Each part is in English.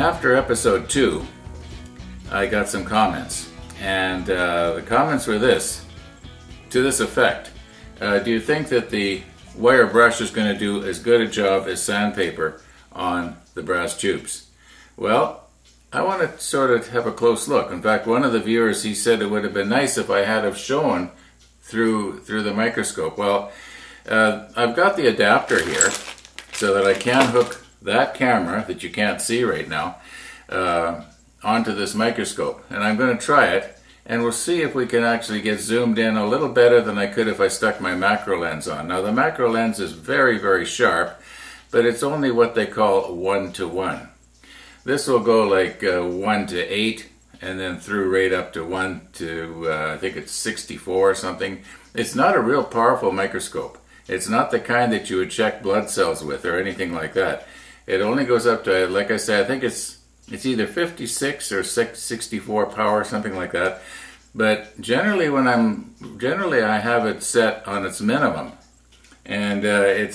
After episode 2, I got some comments, and the comments were to this effect. Do you think that the wire brush is going to do as good a job as sandpaper on the brass tubes? Well, I want to sort of have a close look. In fact, one of the viewers, he said it would have been nice if I had have shown through the microscope. Well, I've got the adapter here so that I can hook that camera that you can't see right now onto this microscope, and I'm going to try it, and we'll see if we can actually get zoomed in a little better than I could if I stuck my macro lens on. Now the macro lens is very, very sharp, but it's only what they call 1:1. This will go like 1 to 8 and then through right up to 1 to I think it's 64 or something. It's not a real powerful microscope. It's not the kind that you would check blood cells with or anything like that. It only goes up to, like I said, I think it's either 56 or 64 power, something like that. But generally I have it set on its minimum, and it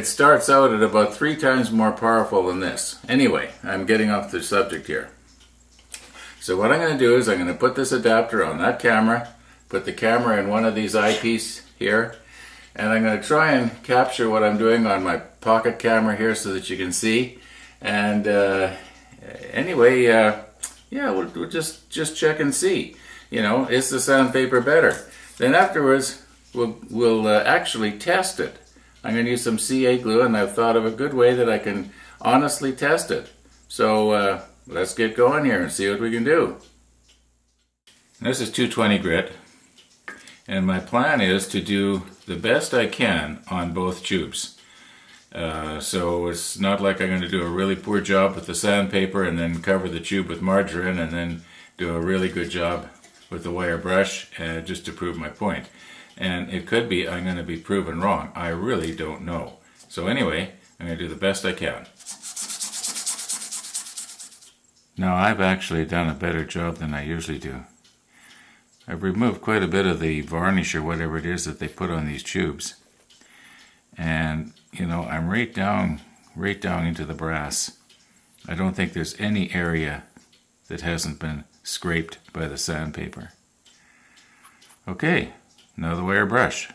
starts out at about 3 times more powerful than this. Anyway, I'm getting off the subject here. So what I'm going to do is I'm going to put this adapter on that camera, put the camera in one of these eyepieces here, and I'm going to try and capture what I'm doing on my pocket camera here so that you can see. And anyway, yeah, we'll just check and see. You know, is the sandpaper better? Then afterwards, we'll actually test it. I'm going to use some CA glue, and I've thought of a good way that I can honestly test it. So let's get going here and see what we can do. This is 220 grit, and my plan is to do the best I can on both tubes. So it's not like I'm going to do a really poor job with the sandpaper and then cover the tube with margarine and then do a really good job with the wire brush just to prove my point. And it could be I'm going to be proven wrong. I really don't know. So anyway, I'm going to do the best I can. Now I've actually done a better job than I usually do. I've removed quite a bit of the varnish or whatever it is that they put on these tubes. And you know, I'm right down into the brass. I don't think there's any area that hasn't been scraped by the sandpaper. Okay, now the wire brush.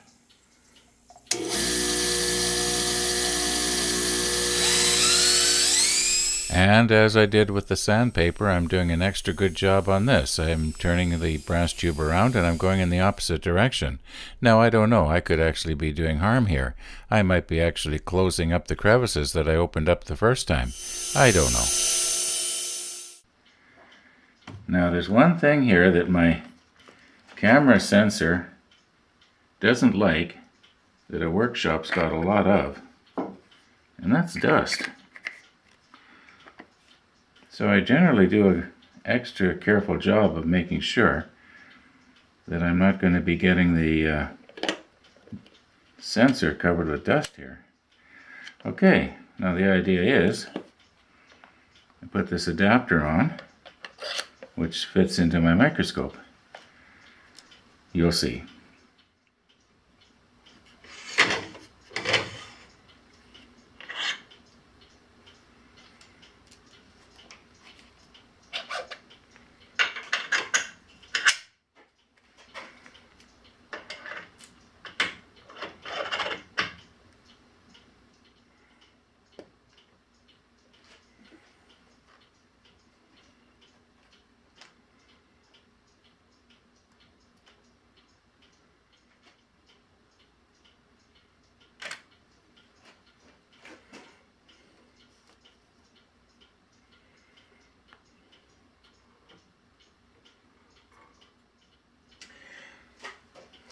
And as I did with the sandpaper, I'm doing an extra good job on this. I'm turning the brass tube around and I'm going in the opposite direction. Now I don't know, I could actually be doing harm here. I might be actually closing up the crevices that I opened up the first time. I don't know. Now there's one thing here that my camera sensor doesn't like, that a workshop's got a lot of, and that's dust. So I generally do an extra careful job of making sure that I'm not going to be getting the sensor covered with dust here. Okay, now the idea is I put this adapter on, which fits into my microscope. You'll see.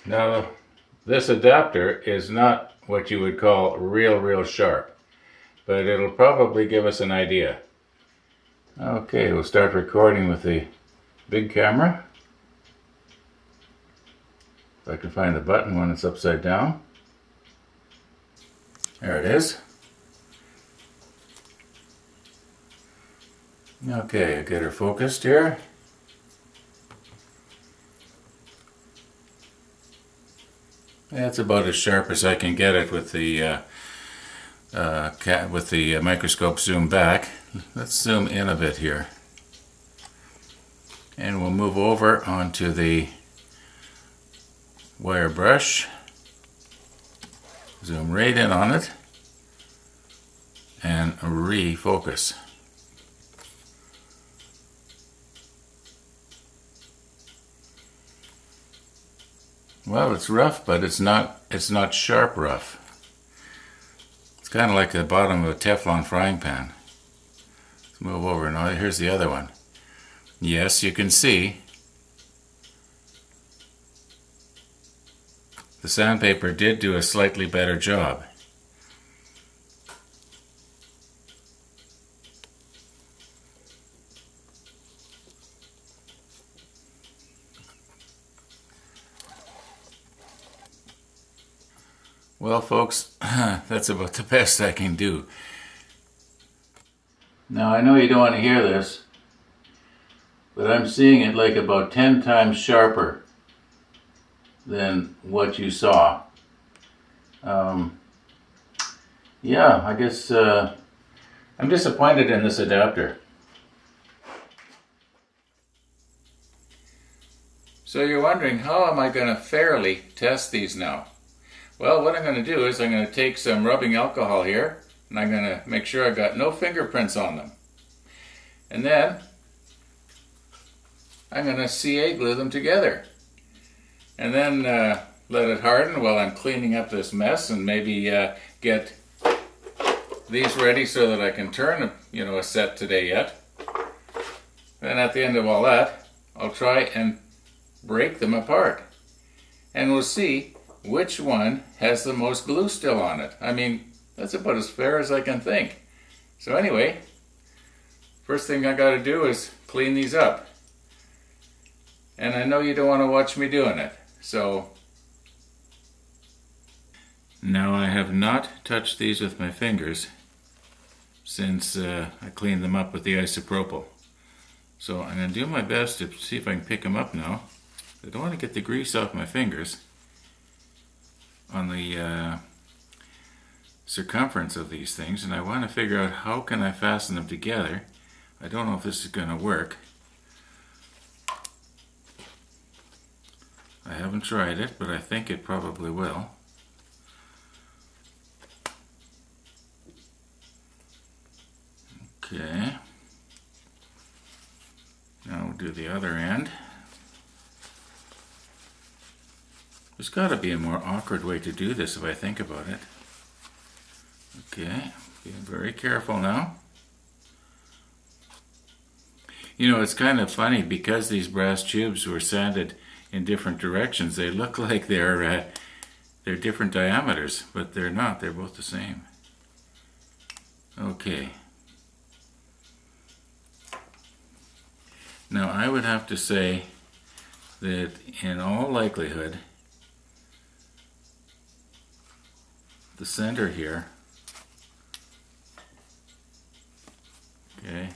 Now, this adapter is not what you would call real sharp, but it'll probably give us an idea. Okay, we'll start recording with the big camera. If I can find the button when it's upside down. There it is. Okay, get her focused here. That's about as sharp as I can get it with the with the microscope zoom back. Let's zoom in a bit here. And we'll move over onto the wire brush. Zoom right in on it and refocus. Well, it's rough, but it's not sharp rough. It's kind of like the bottom of a Teflon frying pan. Let's move over now. Here's the other one. Yes, you can see the sandpaper did do a slightly better job. Well, folks, that's about the best I can do. Now, I know you don't want to hear this, but I'm seeing it like about 10 times sharper than what you saw. Yeah, I guess I'm disappointed in this adapter. So you're wondering, how am I going to fairly test these now? Well, what I'm going to do is I'm going to take some rubbing alcohol here, and I'm going to make sure I got no fingerprints on them. And then I'm going to CA glue them together. And then let it harden while I'm cleaning up this mess, and maybe get these ready so that I can turn a set today yet. Then at the end of all that, I'll try and break them apart. And we'll see which one has the most glue still on it. I mean, that's about as fair as I can think. So anyway, first thing I got to do is clean these up. And I know you don't want to watch me doing it. So now I have not touched these with my fingers since I cleaned them up with the isopropyl. So I'm going to do my best to see if I can pick them up now. I don't want to get the grease off my fingers on the circumference of these things, and I want to figure out how can I fasten them together. I don't know if this is going to work. I haven't tried it, but I think it probably will. Okay. Now we'll do the other end. There's got to be a more awkward way to do this if I think about it. Okay, being very careful now. You know, it's kind of funny because these brass tubes were sanded in different directions. They look like they're different diameters, but they're not. They're both the same. Okay. Now I would have to say that in all likelihood, the center here, okay,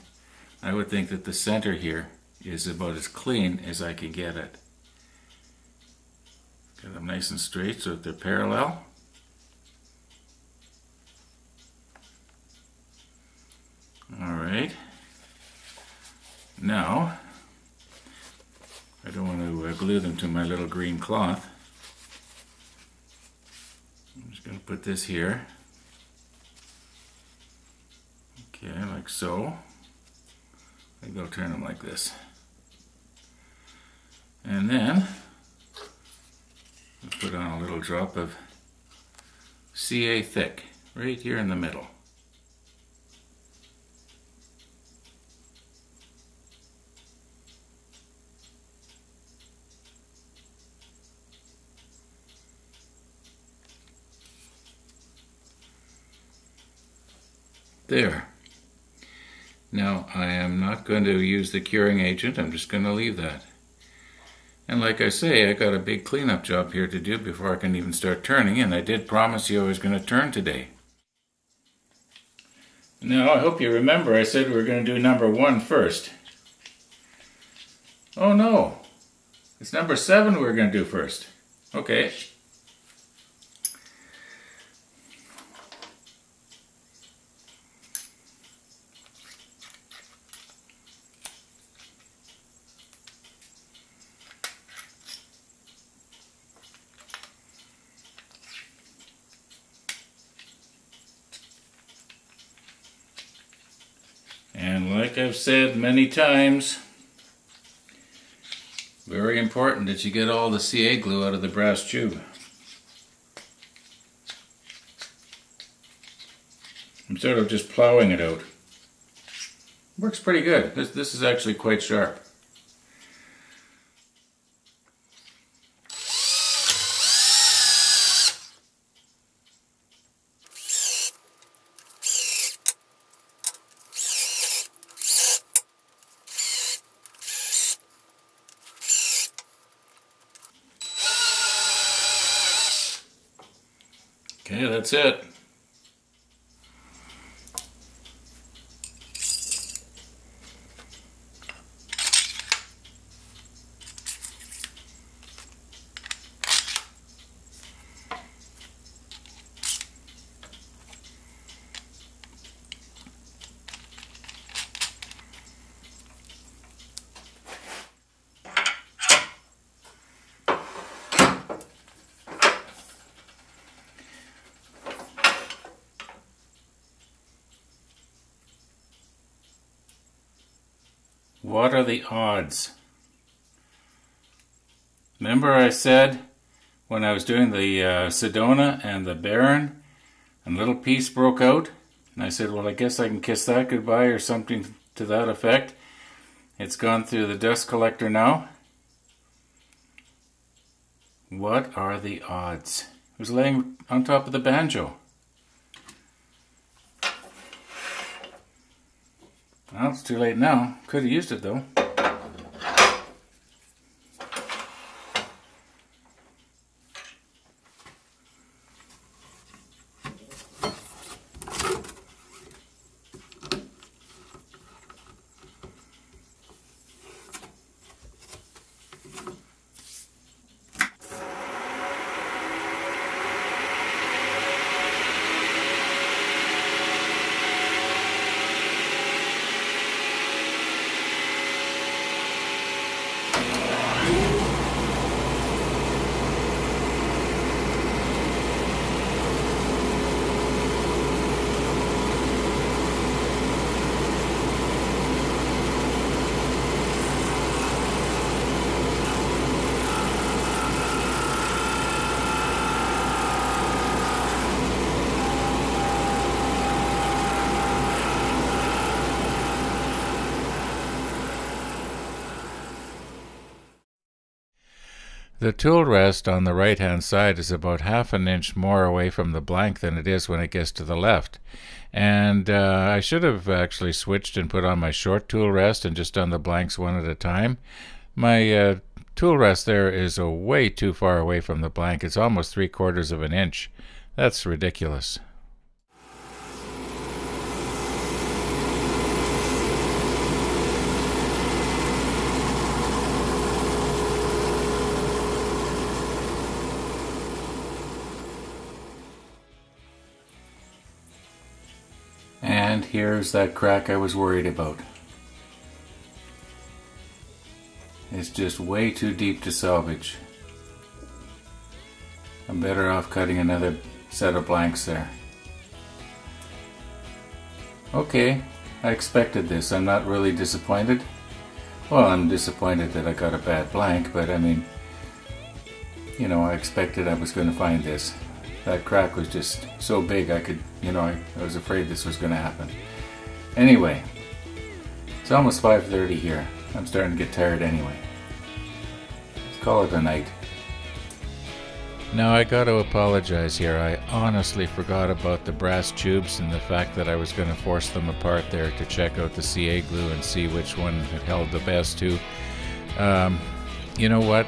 I would think that the center here is about as clean as I can get it. Get them nice and straight so that they're parallel. Alright. Now, I don't want to glue them to my little green cloth. I'm just going to put this here. Okay, like so. I think I'll turn them like this. And then I'll put on a little drop of CA thick right here in the middle. There. Now I am not going to use the curing agent, I'm just going to leave that. And like I say, I got a big cleanup job here to do before I can even start turning, and I did promise you I was going to turn today. Now I hope you remember I said we were going to do number 1 first. Oh no, it's number 7 we're going to do first. Okay. And like I've said many times, very important that you get all the CA glue out of the brass tube. I'm sort of just plowing it out. Works pretty good. This is actually quite sharp. Okay, that's it. What are the odds? Remember I said when I was doing the Sedona and the Baron, a little piece broke out? And I said, well, I guess I can kiss that goodbye or something to that effect. It's gone through the dust collector now. What are the odds? It was laying on top of the banjo. Well, it's too late now. Could have used it though. The tool rest on the right hand side is about ½ an inch more away from the blank than it is when it gets to the left. And I should have actually switched and put on my short tool rest and just done the blanks one at a time. My tool rest there is way too far away from the blank. It's almost 3/4 of an inch. That's ridiculous. And here's that crack I was worried about. It's just way too deep to salvage. I'm better off cutting another set of blanks there. Okay, I expected this. I'm not really disappointed. Well, I'm disappointed that I got a bad blank, but I mean, you know, I expected I was going to find this. That crack was just so big I could, I was afraid this was going to happen. Anyway, it's almost 5:30 here. I'm starting to get tired anyway. Let's call it a night. Now I got to apologize here. I honestly forgot about the brass tubes and the fact that I was going to force them apart there to check out the CA glue and see which one it held the best to. You know what?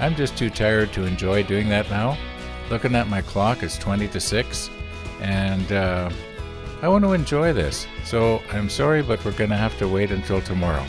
I'm just too tired to enjoy doing that now. Looking at my clock, it's 20 to 6, and I want to enjoy this. So I'm sorry, but we're going to have to wait until tomorrow.